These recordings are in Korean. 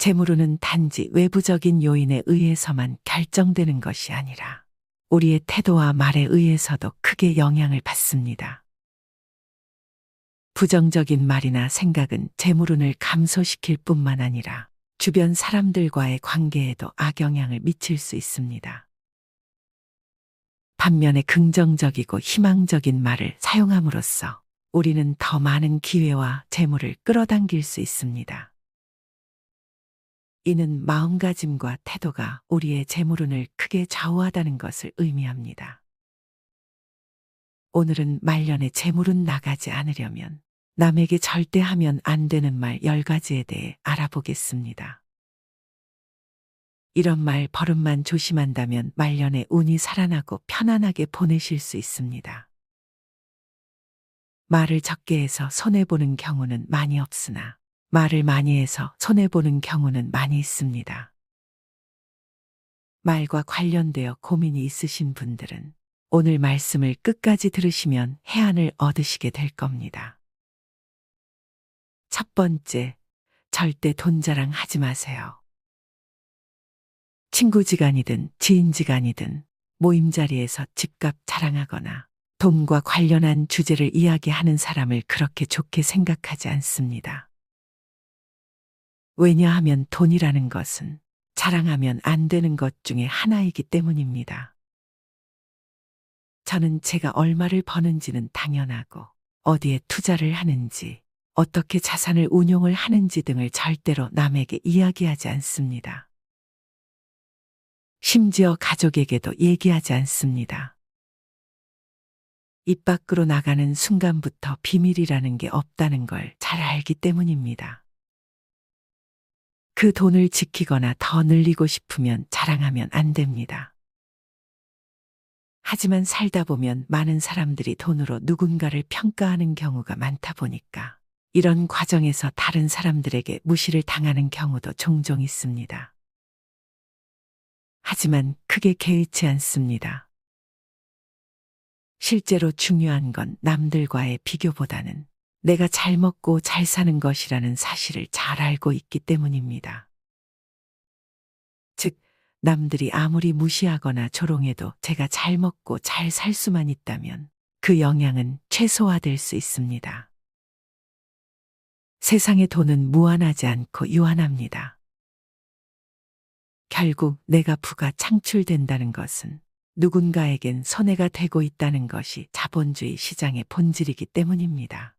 재물운은 단지 외부적인 요인에 의해서만 결정되는 것이 아니라 우리의 태도와 말에 의해서도 크게 영향을 받습니다. 부정적인 말이나 생각은 재물운을 감소시킬 뿐만 아니라 주변 사람들과의 관계에도 악영향을 미칠 수 있습니다. 반면에 긍정적이고 희망적인 말을 사용함으로써 우리는 더 많은 기회와 재물을 끌어당길 수 있습니다. 이는 마음가짐과 태도가 우리의 재물운을 크게 좌우하다는 것을 의미합니다. 오늘은 말년에 재물운 나가지 않으려면 남에게 절대 하면 안 되는 말 10가지에 대해 알아보겠습니다. 이런 말 버릇만 조심한다면 말년에 운이 살아나고 편안하게 보내실 수 있습니다. 말을 적게 해서 손해보는 경우는 많이 없으나 말을 많이 해서 손해보는 경우는 많이 있습니다. 말과 관련되어 고민이 있으신 분들은 오늘 말씀을 끝까지 들으시면 해안을 얻으시게 될 겁니다. 첫 번째, 절대 돈 자랑 하지 마세요. 친구지간이든 지인지간이든 모임 자리에서 집값 자랑하거나 돈과 관련한 주제를 이야기하는 사람을 그렇게 좋게 생각하지 않습니다. 왜냐하면 돈이라는 것은 자랑하면 안 되는 것 중에 하나이기 때문입니다. 저는 제가 얼마를 버는지는 당연하고 어디에 투자를 하는지, 어떻게 자산을 운용을 하는지 등을 절대로 남에게 이야기하지 않습니다. 심지어 가족에게도 얘기하지 않습니다. 입 밖으로 나가는 순간부터 비밀이라는 게 없다는 걸 잘 알기 때문입니다. 그 돈을 지키거나 더 늘리고 싶으면 자랑하면 안 됩니다. 하지만 살다 보면 많은 사람들이 돈으로 누군가를 평가하는 경우가 많다 보니까 이런 과정에서 다른 사람들에게 무시를 당하는 경우도 종종 있습니다. 하지만 크게 개의치 않습니다. 실제로 중요한 건 남들과의 비교보다는 내가 잘 먹고 잘 사는 것이라는 사실을 잘 알고 있기 때문입니다. 즉, 남들이 아무리 무시하거나 조롱해도 제가 잘 먹고 잘 살 수만 있다면 그 영향은 최소화될 수 있습니다. 세상의 돈은 무한하지 않고 유한합니다. 결국 내가 부가 창출된다는 것은 누군가에겐 손해가 되고 있다는 것이 자본주의 시장의 본질이기 때문입니다.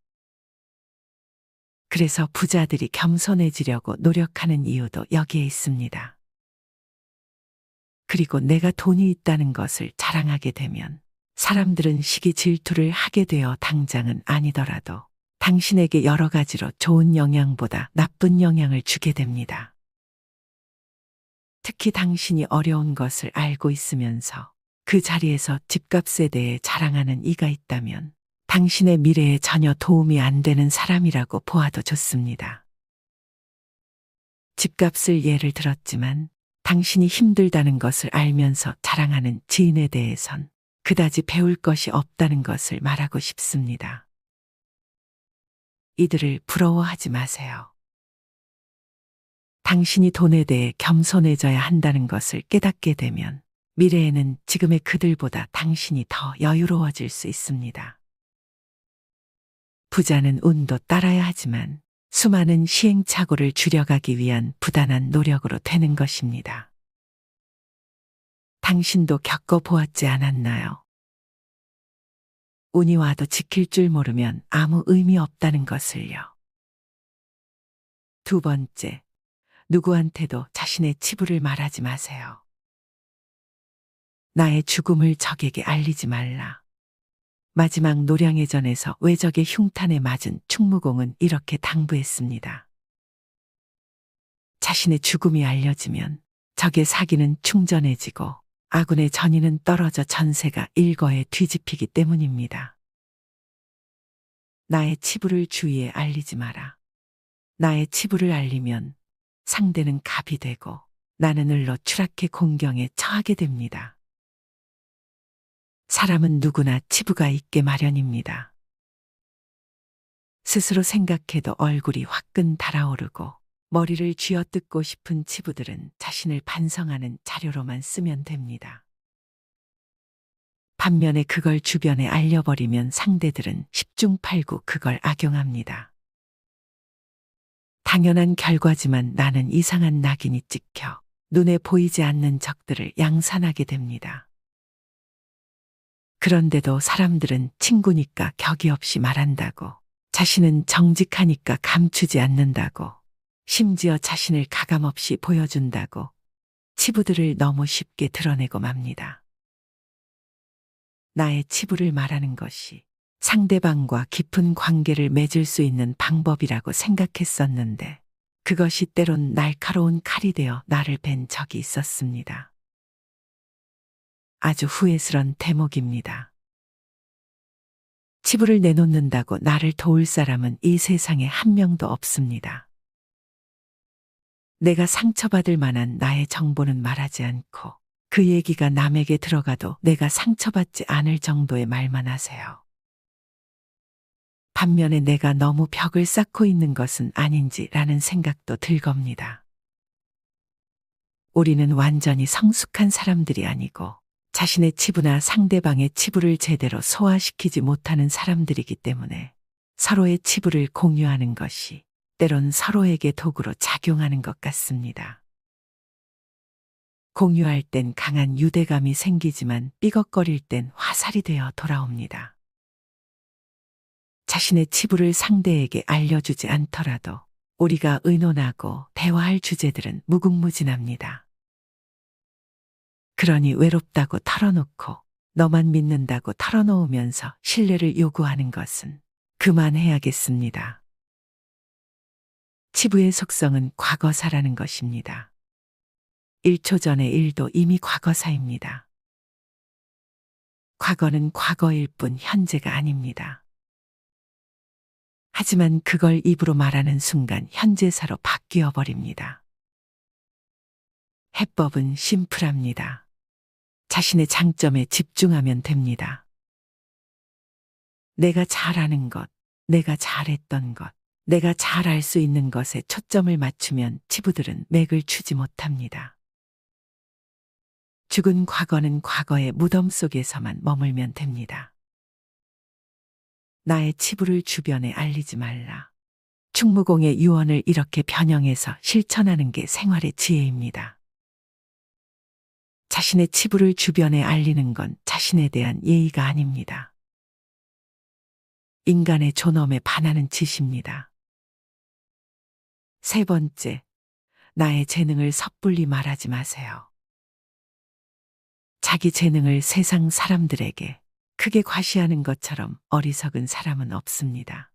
그래서 부자들이 겸손해지려고 노력하는 이유도 여기에 있습니다. 그리고 내가 돈이 있다는 것을 자랑하게 되면 사람들은 시기 질투를 하게 되어 당장은 아니더라도 당신에게 여러 가지로 좋은 영향보다 나쁜 영향을 주게 됩니다. 특히 당신이 어려운 것을 알고 있으면서 그 자리에서 집값에 대해 자랑하는 이가 있다면 당신의 미래에 전혀 도움이 안 되는 사람이라고 보아도 좋습니다. 집값을 예를 들었지만 당신이 힘들다는 것을 알면서 자랑하는 지인에 대해선 그다지 배울 것이 없다는 것을 말하고 싶습니다. 이들을 부러워하지 마세요. 당신이 돈에 대해 겸손해져야 한다는 것을 깨닫게 되면 미래에는 지금의 그들보다 당신이 더 여유로워질 수 있습니다. 부자는 운도 따라야 하지만 수많은 시행착오를 줄여가기 위한 부단한 노력으로 되는 것입니다. 당신도 겪어보았지 않았나요? 운이 와도 지킬 줄 모르면 아무 의미 없다는 것을요. 두 번째, 누구한테도 자신의 치부를 말하지 마세요. 나의 죽음을 적에게 알리지 말라. 마지막 노량해전에서 외적의 흉탄에 맞은 충무공은 이렇게 당부했습니다. 자신의 죽음이 알려지면 적의 사기는 충전해지고 아군의 전의는 떨어져 전세가 일거에 뒤집히기 때문입니다. 나의 치부를 주위에 알리지 마라. 나의 치부를 알리면 상대는 갑이 되고 나는 을로 추락해 공경에 처하게 됩니다. 사람은 누구나 치부가 있게 마련입니다. 스스로 생각해도 얼굴이 화끈 달아오르고 머리를 쥐어뜯고 싶은 치부들은 자신을 반성하는 자료로만 쓰면 됩니다. 반면에 그걸 주변에 알려버리면 상대들은 10중 8구 그걸 악용합니다. 당연한 결과지만 나는 이상한 낙인이 찍혀 눈에 보이지 않는 적들을 양산하게 됩니다. 그런데도 사람들은 친구니까 격이 없이 말한다고, 자신은 정직하니까 감추지 않는다고, 심지어 자신을 가감없이 보여준다고 치부들을 너무 쉽게 드러내고 맙니다. 나의 치부를 말하는 것이 상대방과 깊은 관계를 맺을 수 있는 방법이라고 생각했었는데 그것이 때론 날카로운 칼이 되어 나를 벤 적이 있었습니다. 아주 후회스런 대목입니다. 치부를 내놓는다고 나를 도울 사람은 이 세상에 한 명도 없습니다. 내가 상처받을 만한 나의 정보는 말하지 않고 그 얘기가 남에게 들어가도 내가 상처받지 않을 정도의 말만 하세요. 반면에 내가 너무 벽을 쌓고 있는 것은 아닌지라는 생각도 들 겁니다. 우리는 완전히 성숙한 사람들이 아니고 자신의 치부나 상대방의 치부를 제대로 소화시키지 못하는 사람들이기 때문에 서로의 치부를 공유하는 것이 때론 서로에게 도구로 작용하는 것 같습니다. 공유할 땐 강한 유대감이 생기지만 삐걱거릴 땐 화살이 되어 돌아옵니다. 자신의 치부를 상대에게 알려주지 않더라도 우리가 의논하고 대화할 주제들은 무궁무진합니다. 그러니 외롭다고 털어놓고 너만 믿는다고 털어놓으면서 신뢰를 요구하는 것은 그만해야겠습니다. 치부의 속성은 과거사라는 것입니다. 1초 전의 일도 이미 과거사입니다. 과거는 과거일 뿐 현재가 아닙니다. 하지만 그걸 입으로 말하는 순간 현재사로 바뀌어 버립니다. 해법은 심플합니다. 자신의 장점에 집중하면 됩니다. 내가 잘하는 것, 내가 잘했던 것, 내가 잘 알 수 있는 것에 초점을 맞추면 치부들은 맥을 추지 못합니다. 죽은 과거는 과거의 무덤 속에서만 머물면 됩니다. 나의 치부를 주변에 알리지 말라. 충무공의 유언을 이렇게 변형해서 실천하는 게 생활의 지혜입니다. 자신의 치부를 주변에 알리는 건 자신에 대한 예의가 아닙니다. 인간의 존엄에 반하는 짓입니다. 세 번째, 나의 재능을 섣불리 말하지 마세요. 자기 재능을 세상 사람들에게 크게 과시하는 것처럼 어리석은 사람은 없습니다.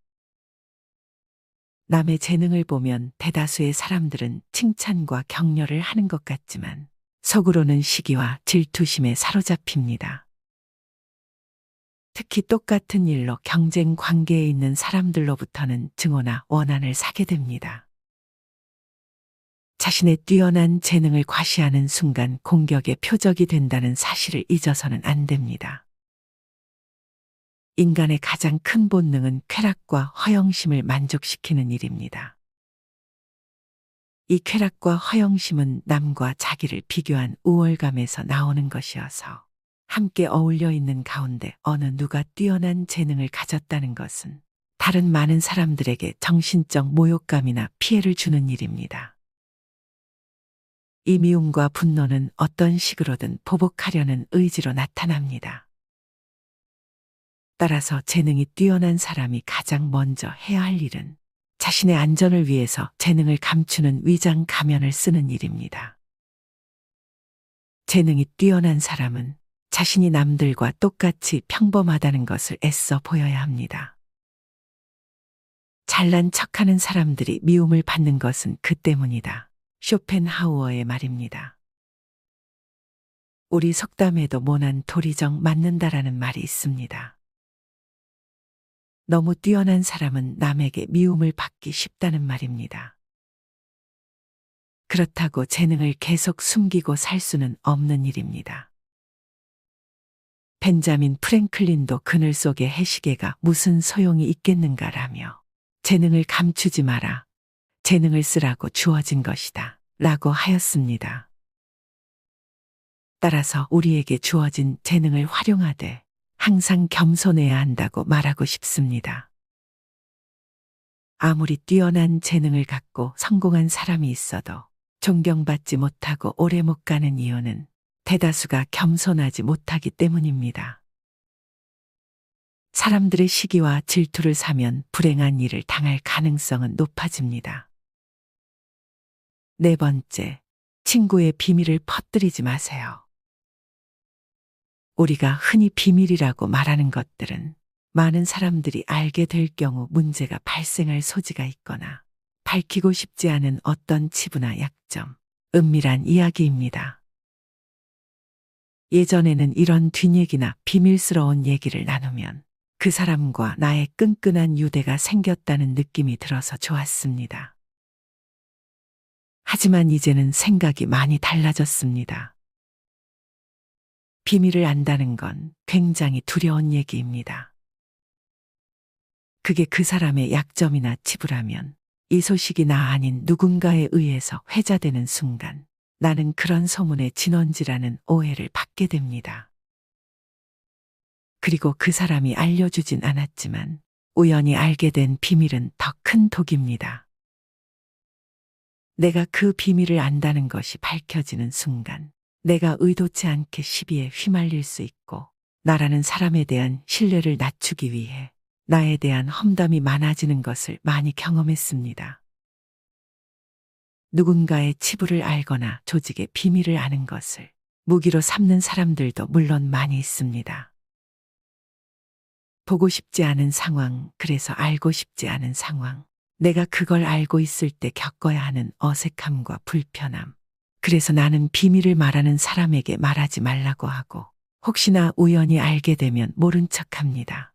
남의 재능을 보면 대다수의 사람들은 칭찬과 격려를 하는 것 같지만 속으로는 시기와 질투심에 사로잡힙니다. 특히 똑같은 일로 경쟁 관계에 있는 사람들로부터는 증오나 원한을 사게 됩니다. 자신의 뛰어난 재능을 과시하는 순간 공격의 표적이 된다는 사실을 잊어서는 안 됩니다. 인간의 가장 큰 본능은 쾌락과 허영심을 만족시키는 일입니다. 이 쾌락과 허영심은 남과 자기를 비교한 우월감에서 나오는 것이어서 함께 어울려 있는 가운데 어느 누가 뛰어난 재능을 가졌다는 것은 다른 많은 사람들에게 정신적 모욕감이나 피해를 주는 일입니다. 이 미움과 분노는 어떤 식으로든 보복하려는 의지로 나타납니다. 따라서 재능이 뛰어난 사람이 가장 먼저 해야 할 일은 자신의 안전을 위해서 재능을 감추는 위장 가면을 쓰는 일입니다. 재능이 뛰어난 사람은 자신이 남들과 똑같이 평범하다는 것을 애써 보여야 합니다. 잘난 척하는 사람들이 미움을 받는 것은 그 때문이다. 쇼펜하우어의 말입니다. 우리 속담에도 모난 도리정 맞는다라는 말이 있습니다. 너무 뛰어난 사람은 남에게 미움을 받기 쉽다는 말입니다. 그렇다고 재능을 계속 숨기고 살 수는 없는 일입니다. 벤자민 프랭클린도 그늘 속의 해시계가 무슨 소용이 있겠는가라며 재능을 감추지 마라. 재능을 쓰라고 주어진 것이다. 라고 하였습니다. 따라서 우리에게 주어진 재능을 활용하되 항상 겸손해야 한다고 말하고 싶습니다. 아무리 뛰어난 재능을 갖고 성공한 사람이 있어도 존경받지 못하고 오래 못 가는 이유는 대다수가 겸손하지 못하기 때문입니다. 사람들의 시기와 질투를 사면 불행한 일을 당할 가능성은 높아집니다. 네 번째, 친구의 비밀을 퍼뜨리지 마세요. 우리가 흔히 비밀이라고 말하는 것들은 많은 사람들이 알게 될 경우 문제가 발생할 소지가 있거나 밝히고 싶지 않은 어떤 치부나 약점, 은밀한 이야기입니다. 예전에는 이런 뒷얘기나 비밀스러운 얘기를 나누면 그 사람과 나의 끈끈한 유대가 생겼다는 느낌이 들어서 좋았습니다. 하지만 이제는 생각이 많이 달라졌습니다. 비밀을 안다는 건 굉장히 두려운 얘기입니다. 그게 그 사람의 약점이나 치부라면 이 소식이 나 아닌 누군가에 의해서 회자되는 순간 나는 그런 소문의 진원지라는 오해를 받게 됩니다. 그리고 그 사람이 알려주진 않았지만 우연히 알게 된 비밀은 더 큰 독입니다. 내가 그 비밀을 안다는 것이 밝혀지는 순간 내가 의도치 않게 시비에 휘말릴 수 있고 나라는 사람에 대한 신뢰를 낮추기 위해 나에 대한 험담이 많아지는 것을 많이 경험했습니다. 누군가의 치부를 알거나 조직의 비밀을 아는 것을 무기로 삼는 사람들도 물론 많이 있습니다. 보고 싶지 않은 상황, 그래서 알고 싶지 않은 상황, 내가 그걸 알고 있을 때 겪어야 하는 어색함과 불편함, 그래서 나는 비밀을 말하는 사람에게 말하지 말라고 하고 혹시나 우연히 알게 되면 모른 척합니다.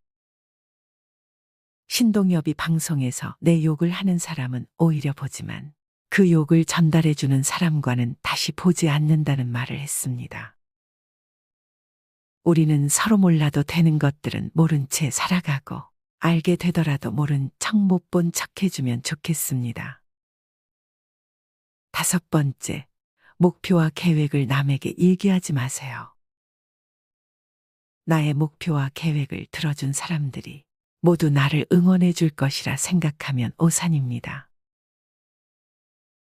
신동엽이 방송에서 내 욕을 하는 사람은 오히려 보지만 그 욕을 전달해주는 사람과는 다시 보지 않는다는 말을 했습니다. 우리는 서로 몰라도 되는 것들은 모른 채 살아가고 알게 되더라도 모른 척 못 본 척 해주면 좋겠습니다. 다섯 번째, 목표와 계획을 남에게 얘기하지 마세요. 나의 목표와 계획을 들어준 사람들이 모두 나를 응원해 줄 것이라 생각하면 오산입니다.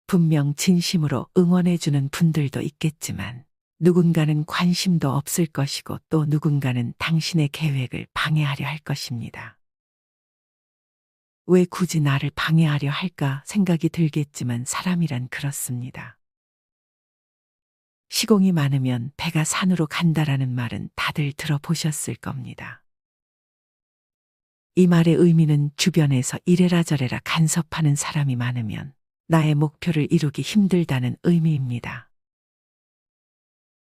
분명 진심으로 응원해 주는 분들도 있겠지만 누군가는 관심도 없을 것이고 또 누군가는 당신의 계획을 방해하려 할 것입니다. 왜 굳이 나를 방해하려 할까 생각이 들겠지만 사람이란 그렇습니다. 시공이 많으면 배가 산으로 간다라는 말은 다들 들어보셨을 겁니다. 이 말의 의미는 주변에서 이래라 저래라 간섭하는 사람이 많으면 나의 목표를 이루기 힘들다는 의미입니다.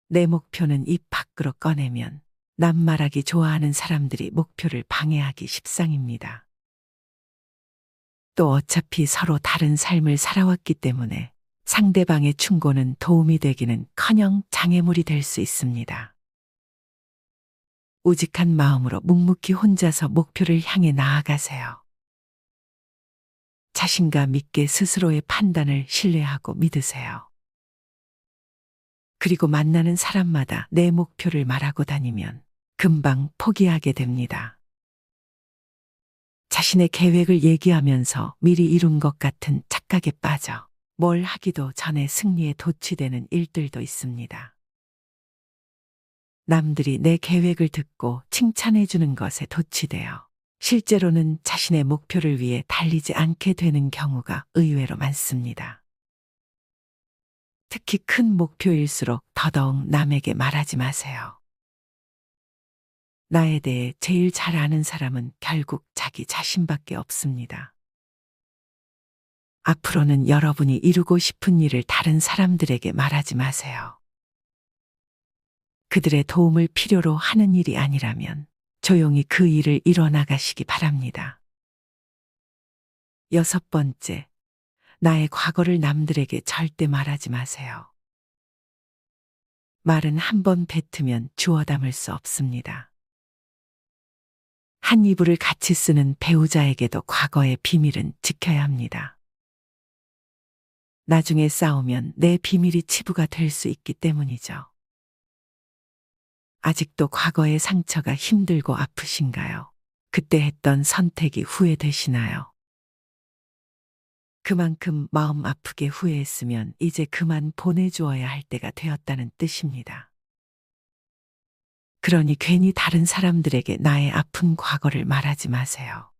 내 목표는 입 밖으로 꺼내면 남 말하기 좋아하는 사람들이 목표를 방해하기 십상입니다. 또 어차피 서로 다른 삶을 살아왔기 때문에 상대방의 충고는 도움이 되기는 커녕 장애물이 될 수 있습니다. 우직한 마음으로 묵묵히 혼자서 목표를 향해 나아가세요. 자신감 있게 스스로의 판단을 신뢰하고 믿으세요. 그리고 만나는 사람마다 내 목표를 말하고 다니면 금방 포기하게 됩니다. 자신의 계획을 얘기하면서 미리 이룬 것 같은 착각에 빠져 뭘 하기도 전에 승리에 도취되는 일들도 있습니다. 남들이 내 계획을 듣고 칭찬해 주는 것에 도취되어 실제로는 자신의 목표를 위해 달리지 않게 되는 경우가 의외로 많습니다. 특히 큰 목표일수록 더더욱 남에게 말하지 마세요. 나에 대해 제일 잘 아는 사람은 결국 자기 자신밖에 없습니다. 앞으로는 여러분이 이루고 싶은 일을 다른 사람들에게 말하지 마세요. 그들의 도움을 필요로 하는 일이 아니라면 조용히 그 일을 이뤄나가시기 바랍니다. 여섯 번째, 나의 과거를 남들에게 절대 말하지 마세요. 말은 한 번 뱉으면 주워 담을 수 없습니다. 한 이불을 같이 쓰는 배우자에게도 과거의 비밀은 지켜야 합니다. 나중에 싸우면 내 비밀이 치부가 될 수 있기 때문이죠. 아직도 과거의 상처가 힘들고 아프신가요? 그때 했던 선택이 후회되시나요? 그만큼 마음 아프게 후회했으면 이제 그만 보내주어야 할 때가 되었다는 뜻입니다. 그러니 괜히 다른 사람들에게 나의 아픈 과거를 말하지 마세요.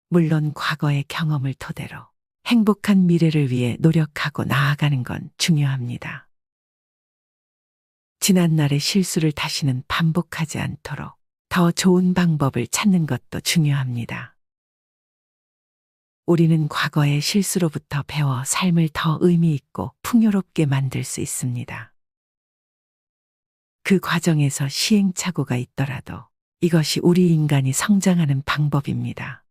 물론 과거의 경험을 토대로 행복한 미래를 위해 노력하고 나아가는 건 중요합니다. 지난날의 실수를 다시는 반복하지 않도록 더 좋은 방법을 찾는 것도 중요합니다. 우리는 과거의 실수로부터 배워 삶을 더 의미 있고 풍요롭게 만들 수 있습니다. 그 과정에서 시행착오가 있더라도 이것이 우리 인간이 성장하는 방법입니다.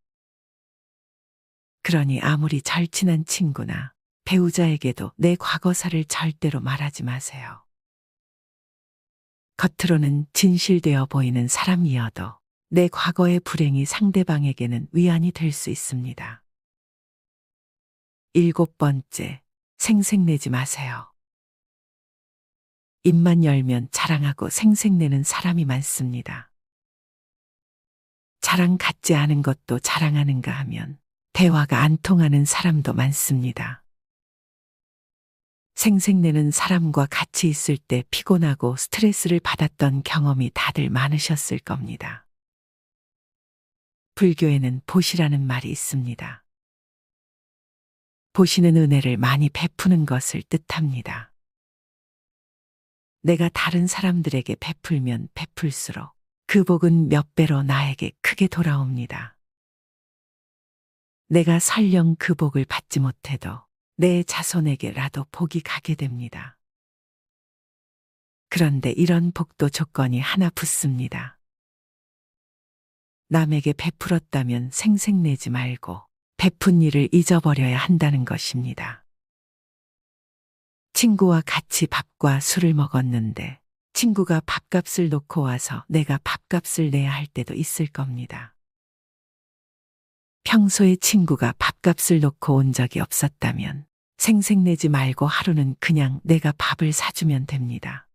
그러니 아무리 절친한 친구나 배우자에게도 내 과거사를 절대로 말하지 마세요. 겉으로는 진실되어 보이는 사람이어도 내 과거의 불행이 상대방에게는 위안이 될 수 있습니다. 7번째, 생색내지 마세요. 입만 열면 자랑하고 생색내는 사람이 많습니다. 자랑 같지 않은 것도 자랑하는가 하면 대화가 안 통하는 사람도 많습니다. 생색내는 사람과 같이 있을 때 피곤하고 스트레스를 받았던 경험이 다들 많으셨을 겁니다. 불교에는 보시라는 말이 있습니다. 보시는 은혜를 많이 베푸는 것을 뜻합니다. 내가 다른 사람들에게 베풀면 베풀수록 그 복은 몇 배로 나에게 크게 돌아옵니다. 내가 설령 그 복을 받지 못해도 내 자손에게라도 복이 가게 됩니다. 그런데 이런 복도 조건이 하나 붙습니다. 남에게 베풀었다면 생색내지 말고 베푼 일을 잊어버려야 한다는 것입니다. 친구와 같이 밥과 술을 먹었는데 친구가 밥값을 놓고 와서 내가 밥값을 내야 할 때도 있을 겁니다. 평소에 친구가 밥값을 놓고 온 적이 없었다면 생색내지 말고 하루는 그냥 내가 밥을 사주면 됩니다.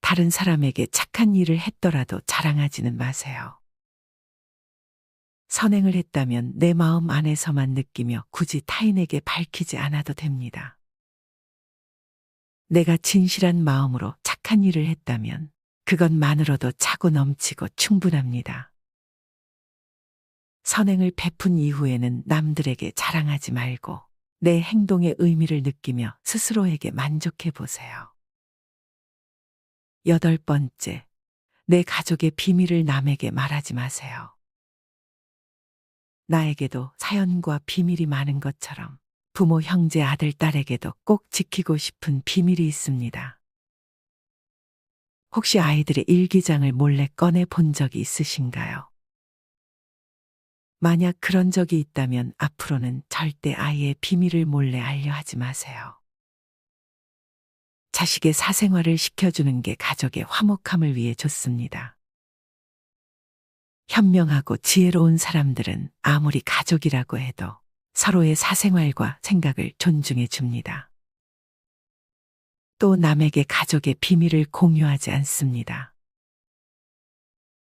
다른 사람에게 착한 일을 했더라도 자랑하지는 마세요. 선행을 했다면 내 마음 안에서만 느끼며 굳이 타인에게 밝히지 않아도 됩니다. 내가 진실한 마음으로 착한 일을 했다면 그것만으로도 차고 넘치고 충분합니다. 선행을 베푼 이후에는 남들에게 자랑하지 말고 내 행동의 의미를 느끼며 스스로에게 만족해 보세요. 8번째, 내 가족의 비밀을 남에게 말하지 마세요. 나에게도 사연과 비밀이 많은 것처럼 부모, 형제, 아들, 딸에게도 꼭 지키고 싶은 비밀이 있습니다. 혹시 아이들의 일기장을 몰래 꺼내 본 적이 있으신가요? 만약 그런 적이 있다면 앞으로는 절대 아이의 비밀을 몰래 알려 하지 마세요. 자식의 사생활을 시켜주는 게 가족의 화목함을 위해 좋습니다. 현명하고 지혜로운 사람들은 아무리 가족이라고 해도 서로의 사생활과 생각을 존중해 줍니다. 또 남에게 가족의 비밀을 공유하지 않습니다.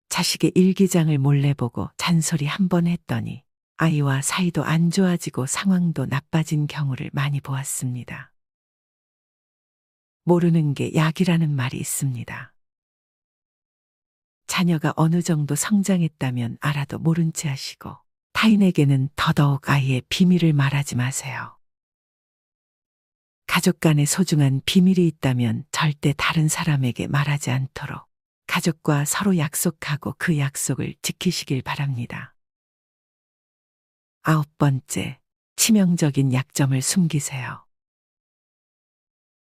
자식의 일기장을 몰래 보고 잔소리 한 번 했더니 아이와 사이도 안 좋아지고 상황도 나빠진 경우를 많이 보았습니다. 모르는 게 약이라는 말이 있습니다. 자녀가 어느 정도 성장했다면 알아도 모른 채 하시고 타인에게는 더더욱 아이의 비밀을 말하지 마세요. 가족 간에 소중한 비밀이 있다면 절대 다른 사람에게 말하지 않도록 가족과 서로 약속하고 그 약속을 지키시길 바랍니다. 9번째, 치명적인 약점을 숨기세요.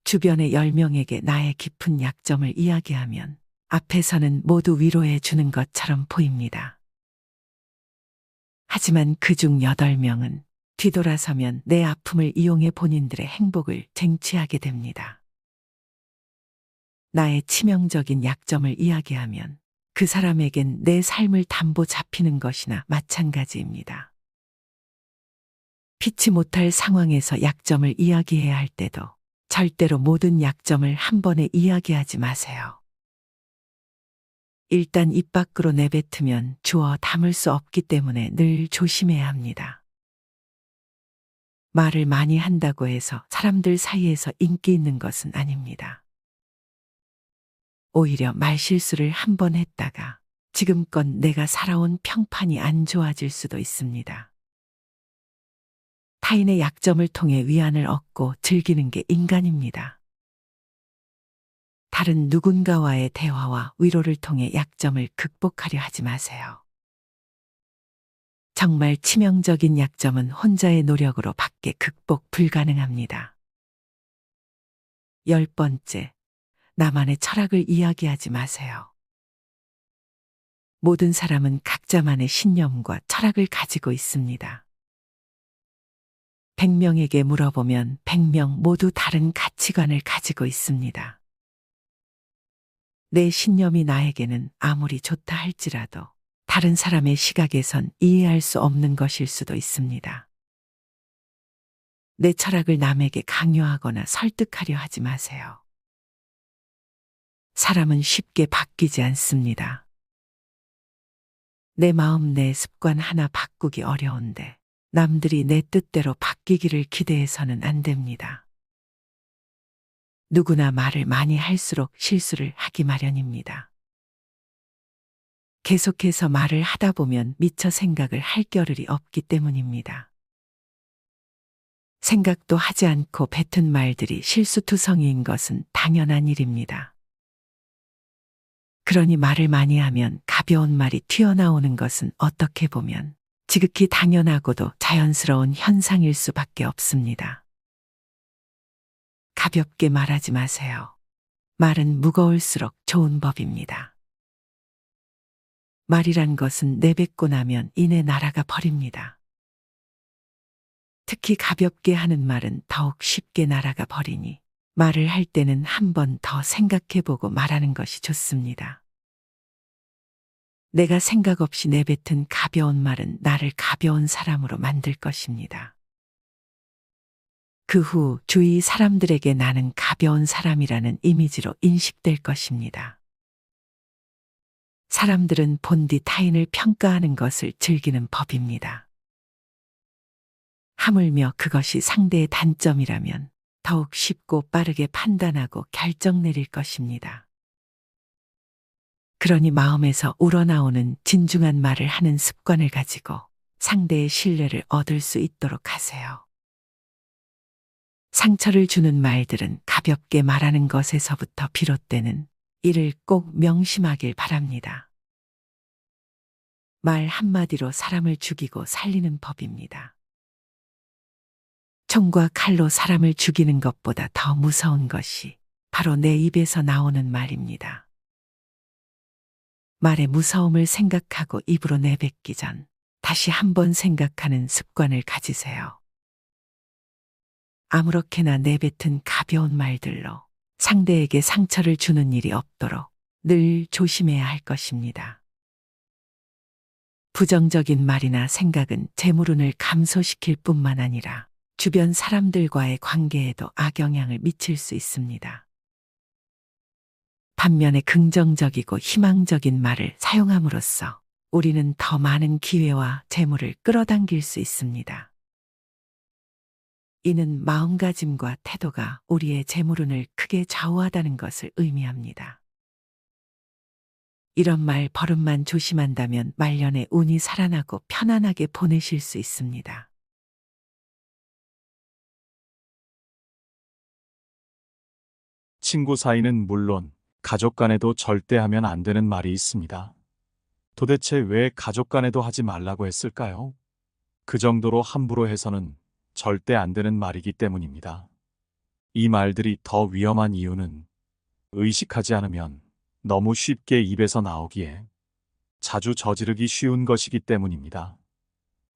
주변의 10명에게 나의 깊은 약점을 이야기하면 앞에서는 모두 위로해 주는 것처럼 보입니다. 하지만 그중 8명은 뒤돌아서면 내 아픔을 이용해 본인들의 행복을 쟁취하게 됩니다. 나의 치명적인 약점을 이야기하면 그 사람에겐 내 삶을 담보 잡히는 것이나 마찬가지입니다. 피치 못할 상황에서 약점을 이야기해야 할 때도 절대로 모든 약점을 한 번에 이야기하지 마세요. 일단 입 밖으로 내뱉으면 주워 담을 수 없기 때문에 늘 조심해야 합니다. 말을 많이 한다고 해서 사람들 사이에서 인기 있는 것은 아닙니다. 오히려 말실수를 한 번 했다가 지금껏 내가 살아온 평판이 안 좋아질 수도 있습니다. 타인의 약점을 통해 위안을 얻고 즐기는 게 인간입니다. 다른 누군가와의 대화와 위로를 통해 약점을 극복하려 하지 마세요. 정말 치명적인 약점은 혼자의 노력으로 밖에 극복 불가능합니다. 10번째, 나만의 철학을 이야기하지 마세요. 모든 사람은 각자만의 신념과 철학을 가지고 있습니다. 100명에게 물어보면 100명 모두 다른 가치관을 가지고 있습니다. 내 신념이 나에게는 아무리 좋다 할지라도 다른 사람의 시각에선 이해할 수 없는 것일 수도 있습니다. 내 철학을 남에게 강요하거나 설득하려 하지 마세요. 사람은 쉽게 바뀌지 않습니다. 내 마음, 내 습관 하나 바꾸기 어려운데 남들이 내 뜻대로 바뀌기를 기대해서는 안 됩니다. 누구나 말을 많이 할수록 실수를 하기 마련입니다. 계속해서 말을 하다 보면 미처 생각을 할 겨를이 없기 때문입니다. 생각도 하지 않고 뱉은 말들이 실수투성이인 것은 당연한 일입니다. 그러니 말을 많이 하면 가벼운 말이 튀어나오는 것은 어떻게 보면 지극히 당연하고도 자연스러운 현상일 수밖에 없습니다. 가볍게 말하지 마세요. 말은 무거울수록 좋은 법입니다. 말이란 것은 내뱉고 나면 이내 날아가 버립니다. 특히 가볍게 하는 말은 더욱 쉽게 날아가 버리니 말을 할 때는 한 번 더 생각해보고 말하는 것이 좋습니다. 내가 생각 없이 내뱉은 가벼운 말은 나를 가벼운 사람으로 만들 것입니다. 그 후 주위 사람들에게 나는 가벼운 사람이라는 이미지로 인식될 것입니다. 사람들은 본디 타인을 평가하는 것을 즐기는 법입니다. 하물며 그것이 상대의 단점이라면 더욱 쉽고 빠르게 판단하고 결정 내릴 것입니다. 그러니 마음에서 우러나오는 진중한 말을 하는 습관을 가지고 상대의 신뢰를 얻을 수 있도록 하세요. 상처를 주는 말들은 가볍게 말하는 것에서부터 비롯되는 이를 꼭 명심하길 바랍니다. 말 한마디로 사람을 죽이고 살리는 법입니다. 총과 칼로 사람을 죽이는 것보다 더 무서운 것이 바로 내 입에서 나오는 말입니다. 말의 무서움을 생각하고 입으로 내뱉기 전 다시 한번 생각하는 습관을 가지세요. 아무렇게나 내뱉은 가벼운 말들로 상대에게 상처를 주는 일이 없도록 늘 조심해야 할 것입니다. 부정적인 말이나 생각은 재물운을 감소시킬 뿐만 아니라 주변 사람들과의 관계에도 악영향을 미칠 수 있습니다. 반면에 긍정적이고 희망적인 말을 사용함으로써 우리는 더 많은 기회와 재물을 끌어당길 수 있습니다. 이는 마음가짐과 태도가 우리의 재물운을 크게 좌우하다는 것을 의미합니다. 이런 말 버릇만 조심한다면 말년에 운이 살아나고 편안하게 보내실 수 있습니다. 친구 사이는 물론 가족 간에도 절대 하면 안 되는 말이 있습니다. 도대체 왜 가족 간에도 하지 말라고 했을까요? 그 정도로 함부로 해서는 절대 안 되는 말이기 때문입니다. 이 말들이 더 위험한 이유는 의식하지 않으면 너무 쉽게 입에서 나오기에 자주 저지르기 쉬운 것이기 때문입니다.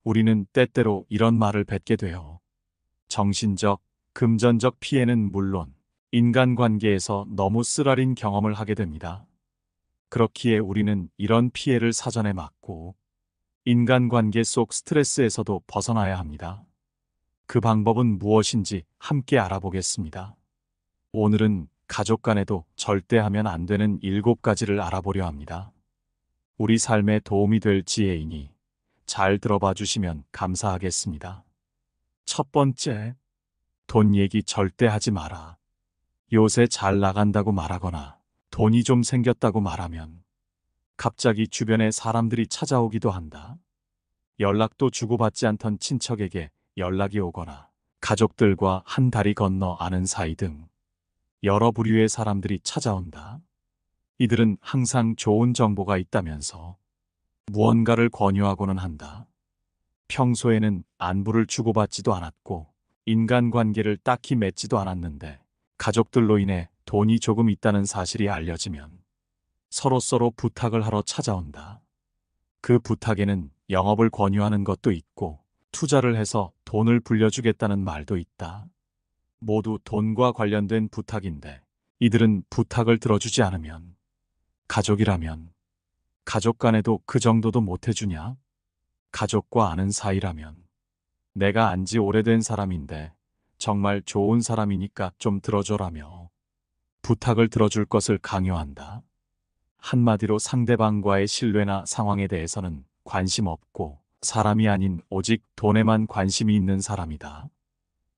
우리는 때때로 이런 말을 뱉게 돼요. 정신적, 금전적 피해는 물론 인간관계에서 너무 쓰라린 경험을 하게 됩니다. 그렇기에 우리는 이런 피해를 사전에 막고 인간관계 속 스트레스에서도 벗어나야 합니다. 그 방법은 무엇인지 함께 알아보겠습니다. 오늘은 가족 간에도 절대 하면 안 되는 7가지를 알아보려 합니다. 우리 삶에 도움이 될 지혜이니 잘 들어봐 주시면 감사하겠습니다. 첫 번째, 돈 얘기 절대 하지 마라. 요새 잘 나간다고 말하거나 돈이 좀 생겼다고 말하면 갑자기 주변에 사람들이 찾아오기도 한다. 연락도 주고받지 않던 친척에게 연락이 오거나 가족들과 한 다리 건너 아는 사이 등 여러 부류의 사람들이 찾아온다. 이들은 항상 좋은 정보가 있다면서 무언가를 권유하고는 한다. 평소에는 안부를 주고받지도 않았고 인간관계를 딱히 맺지도 않았는데 가족들로 인해 돈이 조금 있다는 사실이 알려지면 서로서로 부탁을 하러 찾아온다. 그 부탁에는 영업을 권유하는 것도 있고 투자를 해서 돈을 불려주겠다는 말도 있다. 모두 돈과 관련된 부탁인데 이들은 부탁을 들어주지 않으면 가족이라면 가족 간에도 그 정도도 못 해주냐? 가족과 아는 사이라면 내가 안지 오래된 사람인데 정말 좋은 사람이니까 좀 들어줘라며 부탁을 들어줄 것을 강요한다. 한마디로 상대방과의 신뢰나 상황에 대해서는 관심 없고 사람이 아닌 오직 돈에만 관심이 있는 사람이다.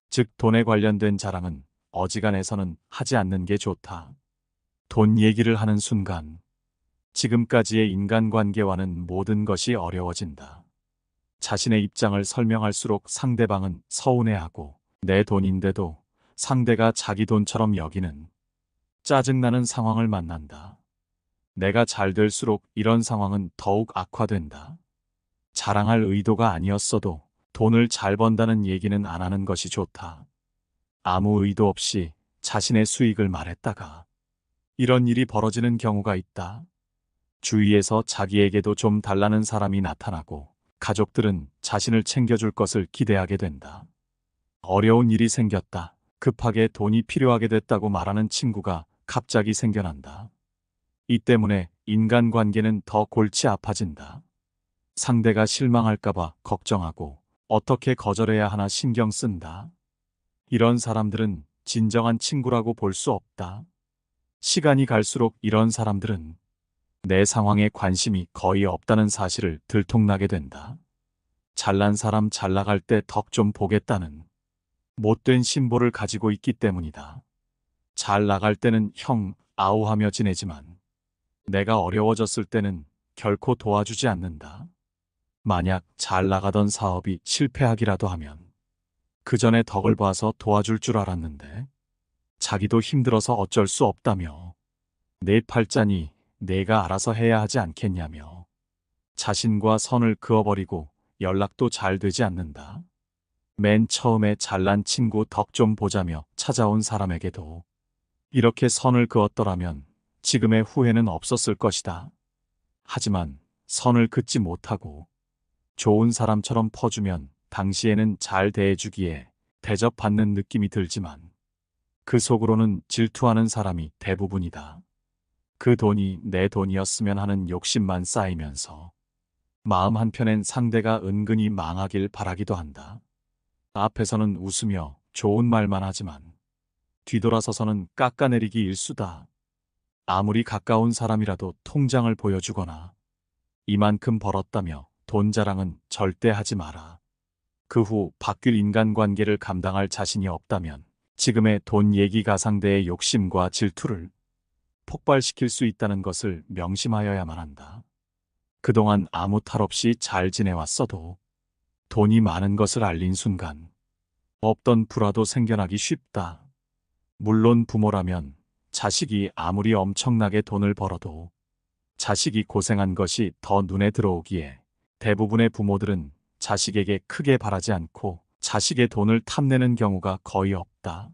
즉 돈에 관련된 자랑은 어지간해서는 하지 않는 게 좋다. 돈 얘기를 하는 순간 지금까지의 인간관계와는 모든 것이 어려워진다. 자신의 입장을 설명할수록 상대방은 서운해하고 내 돈인데도 상대가 자기 돈처럼 여기는 짜증나는 상황을 만난다. 내가 잘 될수록 이런 상황은 더욱 악화된다. 자랑할 의도가 아니었어도 돈을 잘 번다는 얘기는 안 하는 것이 좋다. 아무 의도 없이 자신의 수익을 말했다가 이런 일이 벌어지는 경우가 있다. 주위에서 자기에게도 좀 달라는 사람이 나타나고 가족들은 자신을 챙겨줄 것을 기대하게 된다. 어려운 일이 생겼다. 급하게 돈이 필요하게 됐다고 말하는 친구가 갑자기 생겨난다. 이 때문에 인간관계는 더 골치 아파진다. 상대가 실망할까봐 걱정하고 어떻게 거절해야 하나 신경 쓴다. 이런 사람들은 진정한 친구라고 볼 수 없다. 시간이 갈수록 이런 사람들은 내 상황에 관심이 거의 없다는 사실을 들통나게 된다. 잘난 사람 잘 나갈 때 덕 좀 보겠다는 못된 심보를 가지고 있기 때문이다. 잘 나갈 때는 형, 아우하며 지내지만 내가 어려워졌을 때는 결코 도와주지 않는다. 만약 잘 나가던 사업이 실패하기라도 하면 그 전에 덕을 봐서 도와줄 줄 알았는데 자기도 힘들어서 어쩔 수 없다며 내 팔자니 내가 알아서 해야 하지 않겠냐며 자신과 선을 그어버리고 연락도 잘 되지 않는다. 맨 처음에 잘난 친구 덕 좀 보자며 찾아온 사람에게도 이렇게 선을 그었더라면 지금의 후회는 없었을 것이다. 하지만 선을 긋지 못하고 좋은 사람처럼 퍼주면 당시에는 잘 대해주기에 대접받는 느낌이 들지만 그 속으로는 질투하는 사람이 대부분이다. 그 돈이 내 돈이었으면 하는 욕심만 쌓이면서 마음 한편엔 상대가 은근히 망하길 바라기도 한다. 앞에서는 웃으며 좋은 말만 하지만 뒤돌아서서는 깎아내리기 일수다. 아무리 가까운 사람이라도 통장을 보여주거나 이만큼 벌었다며 돈 자랑은 절대 하지 마라. 그 후 바뀔 인간관계를 감당할 자신이 없다면 지금의 돈 얘기 가상대의 욕심과 질투를 폭발시킬 수 있다는 것을 명심하여야만 한다. 그동안 아무 탈 없이 잘 지내왔어도 돈이 많은 것을 알린 순간 없던 불화도 생겨나기 쉽다. 물론 부모라면 자식이 아무리 엄청나게 돈을 벌어도 자식이 고생한 것이 더 눈에 들어오기에 대부분의 부모들은 자식에게 크게 바라지 않고 자식의 돈을 탐내는 경우가 거의 없다.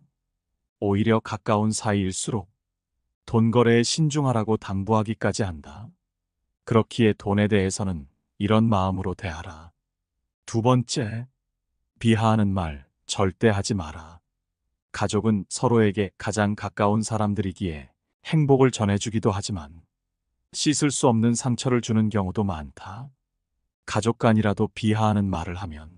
오히려 가까운 사이일수록 돈 거래에 신중하라고 당부하기까지 한다. 그렇기에 돈에 대해서는 이런 마음으로 대하라. 두 번째, 비하하는 말 절대 하지 마라. 가족은 서로에게 가장 가까운 사람들이기에 행복을 전해주기도 하지만 씻을 수 없는 상처를 주는 경우도 많다. 가족 간이라도 비하하는 말을 하면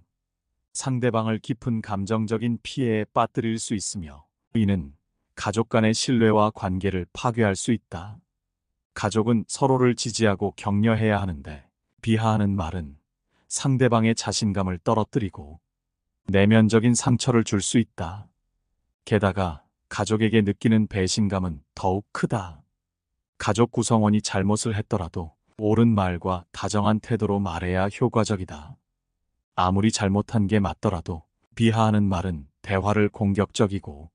상대방을 깊은 감정적인 피해에 빠뜨릴 수 있으며 이는 가족 간의 신뢰와 관계를 파괴할 수 있다. 가족은 서로를 지지하고 격려해야 하는데 비하하는 말은 상대방의 자신감을 떨어뜨리고 내면적인 상처를 줄 수 있다. 게다가 가족에게 느끼는 배신감은 더욱 크다. 가족 구성원이 잘못을 했더라도 옳은 말과 다정한 태도로 말해야 효과적이다. 아무리 잘못한 게 맞더라도 비하하는 말은 대화를 공격적이고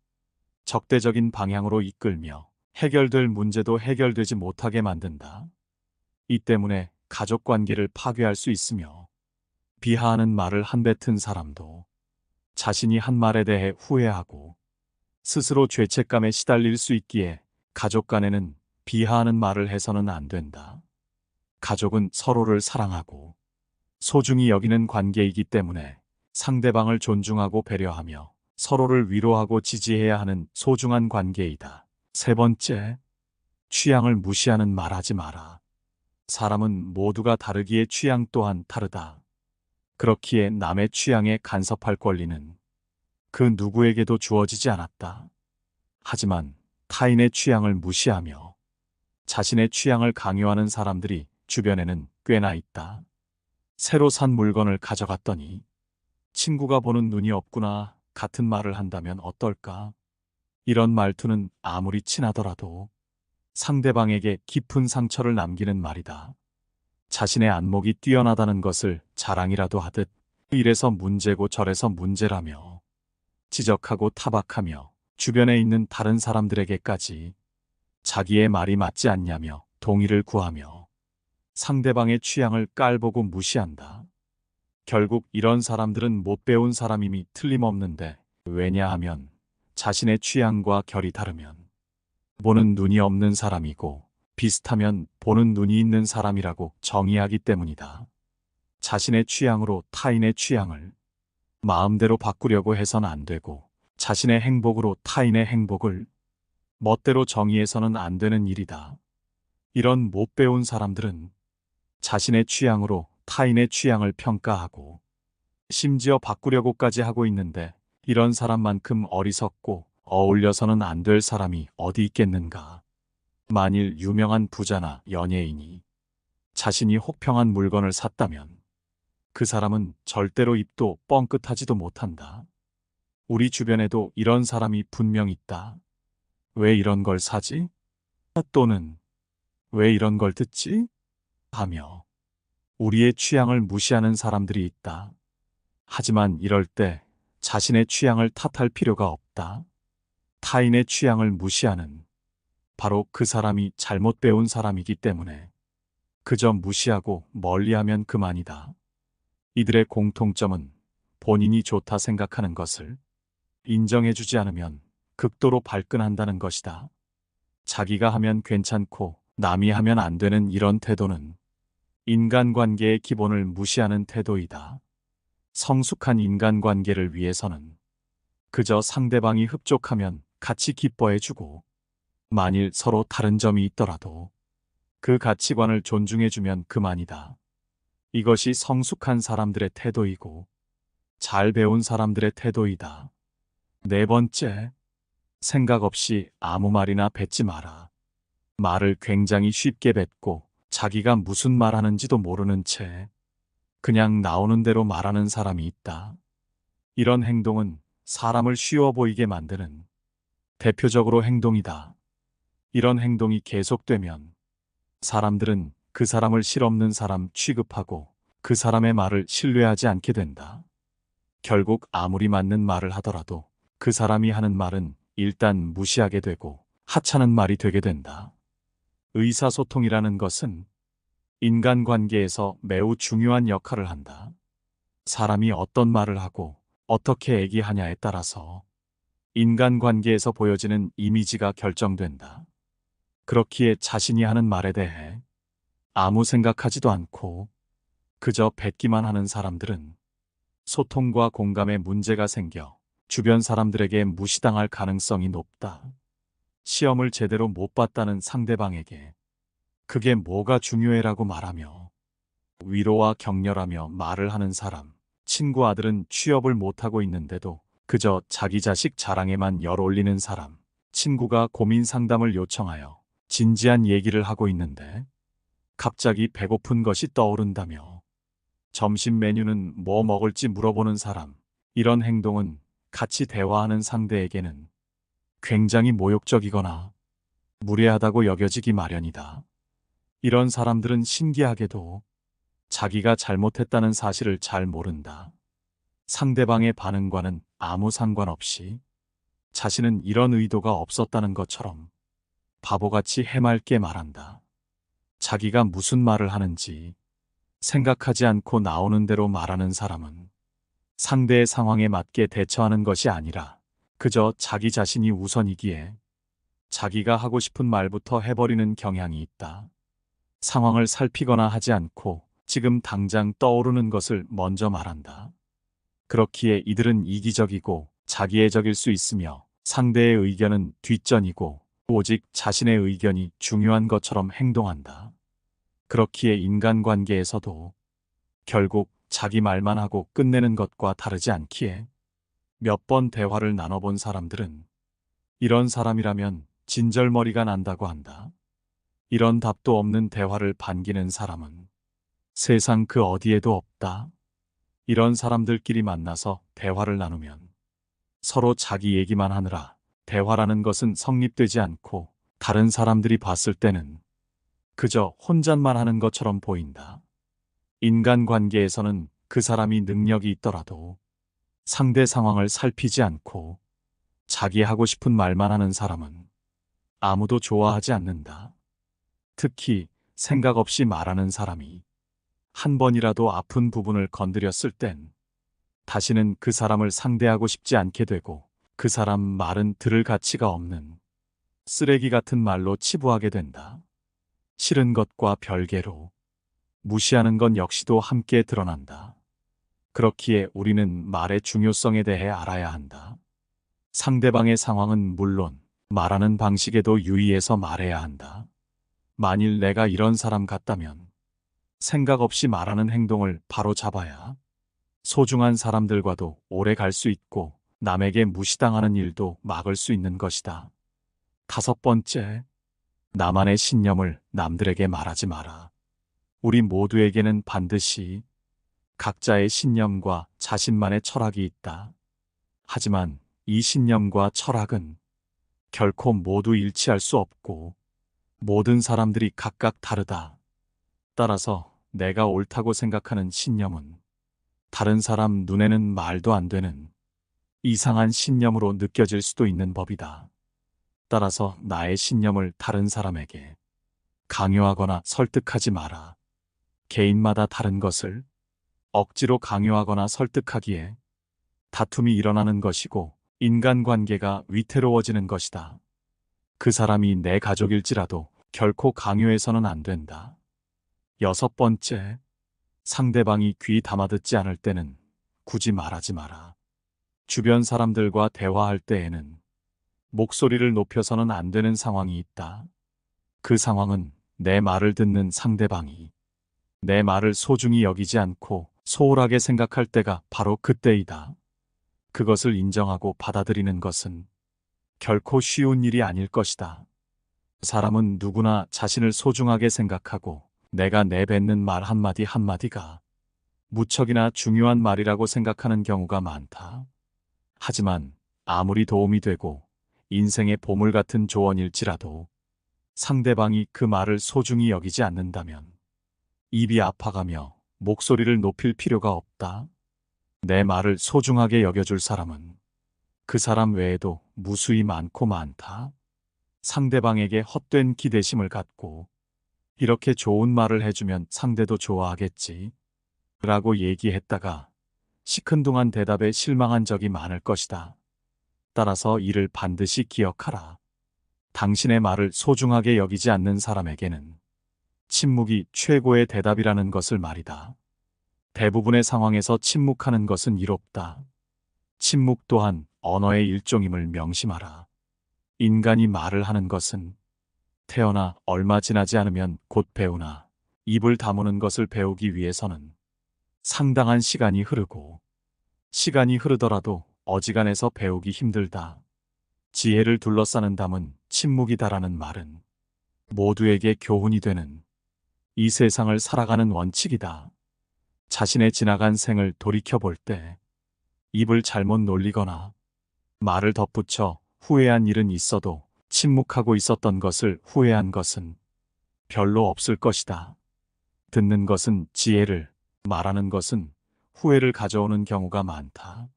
적대적인 방향으로 이끌며 해결될 문제도 해결되지 못하게 만든다. 이 때문에 가족 관계를 파괴할 수 있으며 비하하는 말을 한 뱉은 사람도 자신이 한 말에 대해 후회하고 스스로 죄책감에 시달릴 수 있기에 가족 간에는 비하하는 말을 해서는 안 된다. 가족은 서로를 사랑하고 소중히 여기는 관계이기 때문에 상대방을 존중하고 배려하며 서로를 위로하고 지지해야 하는 소중한 관계이다. 세 번째, 취향을 무시하는 말 하지 마라. 사람은 모두가 다르기에 취향 또한 다르다. 그렇기에 남의 취향에 간섭할 권리는 그 누구에게도 주어지지 않았다. 하지만 타인의 취향을 무시하며 자신의 취향을 강요하는 사람들이 주변에는 꽤나 있다. 새로 산 물건을 가져갔더니 친구가 보는 눈이 없구나 같은 말을 한다면 어떨까? 이런 말투는 아무리 친하더라도 상대방에게 깊은 상처를 남기는 말이다. 자신의 안목이 뛰어나다는 것을 자랑이라도 하듯 이래서 문제고 저래서 문제라며 지적하고 타박하며 주변에 있는 다른 사람들에게까지 자기의 말이 맞지 않냐며 동의를 구하며 상대방의 취향을 깔보고 무시한다. 결국 이런 사람들은 못 배운 사람임이 틀림없는데 왜냐하면 자신의 취향과 결이 다르면 보는 눈이 없는 사람이고 비슷하면 보는 눈이 있는 사람이라고 정의하기 때문이다. 자신의 취향으로 타인의 취향을 마음대로 바꾸려고 해서는 안 되고 자신의 행복으로 타인의 행복을 멋대로 정의해서는 안 되는 일이다. 이런 못 배운 사람들은 자신의 취향으로 타인의 취향을 평가하고 심지어 바꾸려고까지 하고 있는데 이런 사람만큼 어리석고 어울려서는 안 될 사람이 어디 있겠는가. 만일 유명한 부자나 연예인이 자신이 혹평한 물건을 샀다면 그 사람은 절대로 입도 뻥끗하지도 못한다. 우리 주변에도 이런 사람이 분명 있다. 왜 이런 걸 사지? 또는 왜 이런 걸 듣지? 하며 우리의 취향을 무시하는 사람들이 있다. 하지만 이럴 때 자신의 취향을 탓할 필요가 없다. 타인의 취향을 무시하는 바로 그 사람이 잘못 배운 사람이기 때문에 그저 무시하고 멀리하면 그만이다. 이들의 공통점은 본인이 좋다 생각하는 것을 인정해주지 않으면 극도로 발끈한다는 것이다. 자기가 하면 괜찮고 남이 하면 안 되는 이런 태도는 인간관계의 기본을 무시하는 태도이다. 성숙한 인간관계를 위해서는 그저 상대방이 흡족하면 같이 기뻐해주고 만일 서로 다른 점이 있더라도 그 가치관을 존중해주면 그만이다. 이것이 성숙한 사람들의 태도이고 잘 배운 사람들의 태도이다. 네 번째, 생각 없이 아무 말이나 뱉지 마라. 말을 굉장히 쉽게 뱉고 자기가 무슨 말하는지도 모르는 채 그냥 나오는 대로 말하는 사람이 있다. 이런 행동은 사람을 쉬워 보이게 만드는 대표적으로 행동이다. 이런 행동이 계속되면 사람들은 그 사람을 실없는 사람 취급하고 그 사람의 말을 신뢰하지 않게 된다. 결국 아무리 맞는 말을 하더라도 그 사람이 하는 말은 일단 무시하게 되고 하찮은 말이 되게 된다. 의사소통이라는 것은 인간관계에서 매우 중요한 역할을 한다. 사람이 어떤 말을 하고 어떻게 얘기하냐에 따라서 인간관계에서 보여지는 이미지가 결정된다. 그렇기에 자신이 하는 말에 대해 아무 생각하지도 않고 그저 뱉기만 하는 사람들은 소통과 공감에 문제가 생겨 주변 사람들에게 무시당할 가능성이 높다. 시험을 제대로 못 봤다는 상대방에게 그게 뭐가 중요해라고 말하며 위로와 격려라며 말을 하는 사람, 친구 아들은 취업을 못하고 있는데도 그저 자기 자식 자랑에만 열 올리는 사람. 친구가 고민 상담을 요청하여 진지한 얘기를 하고 있는데 갑자기 배고픈 것이 떠오른다며 점심 메뉴는 뭐 먹을지 물어보는 사람. 이런 행동은 같이 대화하는 상대에게는 굉장히 모욕적이거나 무례하다고 여겨지기 마련이다. 이런 사람들은 신기하게도 자기가 잘못했다는 사실을 잘 모른다. 상대방의 반응과는 아무 상관없이 자신은 이런 의도가 없었다는 것처럼 바보같이 해맑게 말한다. 자기가 무슨 말을 하는지 생각하지 않고 나오는 대로 말하는 사람은 상대의 상황에 맞게 대처하는 것이 아니라 그저 자기 자신이 우선이기에 자기가 하고 싶은 말부터 해버리는 경향이 있다. 상황을 살피거나 하지 않고 지금 당장 떠오르는 것을 먼저 말한다. 그렇기에 이들은 이기적이고 자기애적일 수 있으며 상대의 의견은 뒷전이고 오직 자신의 의견이 중요한 것처럼 행동한다. 그렇기에 인간관계에서도 결국 자기 말만 하고 끝내는 것과 다르지 않기에 몇 번 대화를 나눠본 사람들은 이런 사람이라면 진절머리가 난다고 한다. 이런 답도 없는 대화를 반기는 사람은 세상 그 어디에도 없다. 이런 사람들끼리 만나서 대화를 나누면 서로 자기 얘기만 하느라 대화라는 것은 성립되지 않고 다른 사람들이 봤을 때는 그저 혼잣말 하는 것처럼 보인다. 인간관계에서는 그 사람이 능력이 있더라도 상대 상황을 살피지 않고 자기 하고 싶은 말만 하는 사람은 아무도 좋아하지 않는다. 특히 생각 없이 말하는 사람이 한 번이라도 아픈 부분을 건드렸을 땐 다시는 그 사람을 상대하고 싶지 않게 되고 그 사람 말은 들을 가치가 없는 쓰레기 같은 말로 치부하게 된다. 싫은 것과 별개로 무시하는 건 역시도 함께 드러난다. 그렇기에 우리는 말의 중요성에 대해 알아야 한다. 상대방의 상황은 물론 말하는 방식에도 유의해서 말해야 한다. 만일 내가 이런 사람 같다면 생각 없이 말하는 행동을 바로 잡아야 소중한 사람들과도 오래 갈 수 있고 남에게 무시당하는 일도 막을 수 있는 것이다. 5번째, 나만의 신념을 남들에게 말하지 마라. 우리 모두에게는 반드시 각자의 신념과 자신만의 철학이 있다. 하지만 이 신념과 철학은 결코 모두 일치할 수 없고 모든 사람들이 각각 다르다. 따라서 내가 옳다고 생각하는 신념은 다른 사람 눈에는 말도 안 되는 이상한 신념으로 느껴질 수도 있는 법이다. 따라서 나의 신념을 다른 사람에게 강요하거나 설득하지 마라. 개인마다 다른 것을 억지로 강요하거나 설득하기에 다툼이 일어나는 것이고 인간관계가 위태로워지는 것이다. 그 사람이 내 가족일지라도 결코 강요해서는 안 된다. 6번째, 상대방이 귀 담아듣지 않을 때는 굳이 말하지 마라. 주변 사람들과 대화할 때에는 목소리를 높여서는 안 되는 상황이 있다. 그 상황은 내 말을 듣는 상대방이 내 말을 소중히 여기지 않고 소홀하게 생각할 때가 바로 그때이다. 그것을 인정하고 받아들이는 것은 결코 쉬운 일이 아닐 것이다. 사람은 누구나 자신을 소중하게 생각하고 내가 내뱉는 말 한마디 한마디가 무척이나 중요한 말이라고 생각하는 경우가 많다. 하지만 아무리 도움이 되고 인생의 보물 같은 조언일지라도 상대방이 그 말을 소중히 여기지 않는다면 입이 아파가며 목소리를 높일 필요가 없다. 내 말을 소중하게 여겨줄 사람은 그 사람 외에도 무수히 많고 많다. 상대방에게 헛된 기대심을 갖고 이렇게 좋은 말을 해주면 상대도 좋아하겠지 라고 얘기했다가 시큰둥한 대답에 실망한 적이 많을 것이다. 따라서 이를 반드시 기억하라. 당신의 말을 소중하게 여기지 않는 사람에게는 침묵이 최고의 대답이라는 것을 말이다. 대부분의 상황에서 침묵하는 것은 이롭다. 침묵 또한 언어의 일종임을 명심하라. 인간이 말을 하는 것은 태어나 얼마 지나지 않으면 곧 배우나 입을 다무는 것을 배우기 위해서는 상당한 시간이 흐르고, 시간이 흐르더라도 어지간해서 배우기 힘들다. 지혜를 둘러싸는 담은 침묵이다라는 말은 모두에게 교훈이 되는 이 세상을 살아가는 원칙이다. 자신의 지나간 생을 돌이켜볼 때 입을 잘못 놀리거나 말을 덧붙여 후회한 일은 있어도 침묵하고 있었던 것을 후회한 것은 별로 없을 것이다. 듣는 것은 지혜를, 말하는 것은 후회를 가져오는 경우가 많다.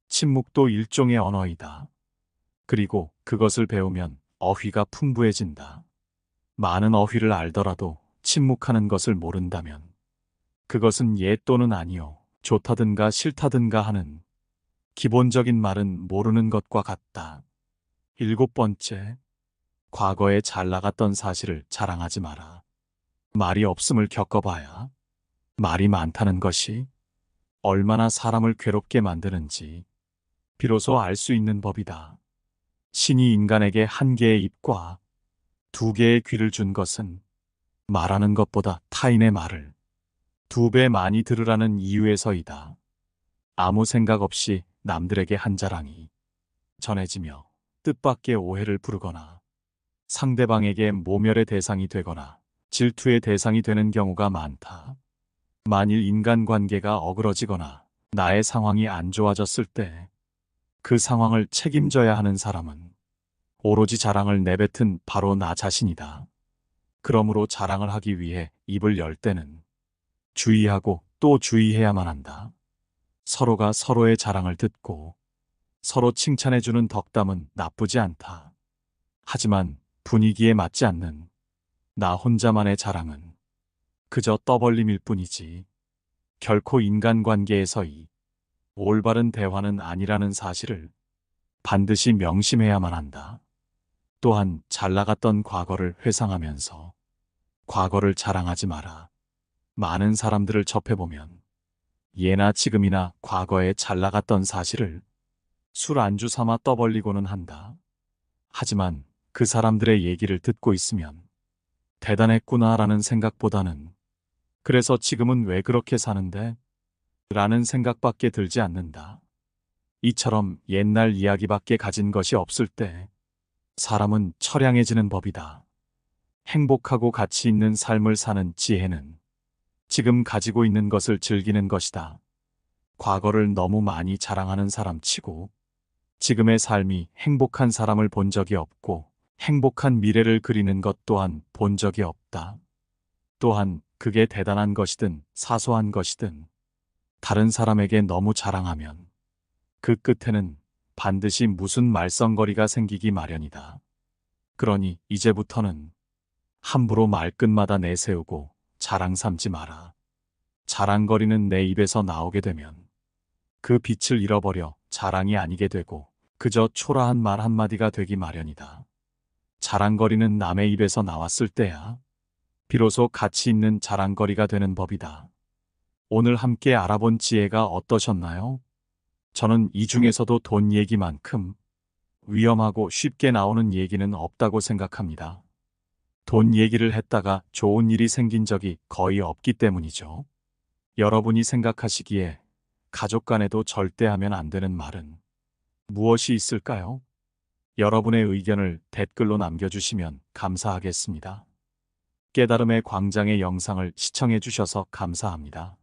침묵도 일종의 언어이다. 그리고 그것을 배우면 어휘가 풍부해진다. 많은 어휘를 알더라도 침묵하는 것을 모른다면 그것은 예 또는 아니요, 좋다든가 싫다든가 하는 기본적인 말은 모르는 것과 같다. 7번째, 과거에 잘 나갔던 사실을 자랑하지 마라. 말이 없음을 겪어봐야 말이 많다는 것이 얼마나 사람을 괴롭게 만드는지 비로소 알 수 있는 법이다. 신이 인간에게 한 개의 입과 두 개의 귀를 준 것은 말하는 것보다 타인의 말을 2배 많이 들으라는 이유에서이다. 아무 생각 없이 남들에게 한 자랑이 전해지며 뜻밖의 오해를 부르거나 상대방에게 모멸의 대상이 되거나 질투의 대상이 되는 경우가 많다. 만일 인간관계가 어그러지거나 나의 상황이 안 좋아졌을 때 그 상황을 책임져야 하는 사람은 오로지 자랑을 내뱉은 바로 나 자신이다. 그러므로 자랑을 하기 위해 입을 열 때는 주의하고 또 주의해야만 한다. 서로가 서로의 자랑을 듣고 서로 칭찬해주는 덕담은 나쁘지 않다. 하지만 분위기에 맞지 않는 나 혼자만의 자랑은 그저 떠벌림일 뿐이지 결코 인간관계에서의 올바른 대화는 아니라는 사실을 반드시 명심해야만 한다. 또한 잘 나갔던 과거를 회상하면서 과거를 자랑하지 마라. 많은 사람들을 접해보면 예나 지금이나 과거에 잘 나갔던 사실을 술 안주 삼아 떠벌리고는 한다. 하지만 그 사람들의 얘기를 듣고 있으면 대단했구나라는 생각보다는 그래서 지금은 왜 그렇게 사는데? 라는 생각밖에 들지 않는다. 이처럼 옛날 이야기밖에 가진 것이 없을 때 사람은 처량해지는 법이다. 행복하고 가치 있는 삶을 사는 지혜는 지금 가지고 있는 것을 즐기는 것이다. 과거를 너무 많이 자랑하는 사람 치고 지금의 삶이 행복한 사람을 본 적이 없고 행복한 미래를 그리는 것 또한 본 적이 없다. 또한 그게 대단한 것이든 사소한 것이든 다른 사람에게 너무 자랑하면 그 끝에는 반드시 무슨 말썽거리가 생기기 마련이다. 그러니 이제부터는 함부로 말끝마다 내세우고 자랑 삼지 마라. 자랑거리는 내 입에서 나오게 되면 그 빛을 잃어버려 자랑이 아니게 되고 그저 초라한 말 한마디가 되기 마련이다. 자랑거리는 남의 입에서 나왔을 때야 비로소 가치 있는 자랑거리가 되는 법이다. 오늘 함께 알아본 지혜가 어떠셨나요? 저는 이 중에서도 돈 얘기만큼 위험하고 쉽게 나오는 얘기는 없다고 생각합니다. 돈 얘기를 했다가 좋은 일이 생긴 적이 거의 없기 때문이죠. 여러분이 생각하시기에 가족 간에도 절대 하면 안 되는 말은 무엇이 있을까요? 여러분의 의견을 댓글로 남겨주시면 감사하겠습니다. 깨달음의 광장의 영상을 시청해 주셔서 감사합니다.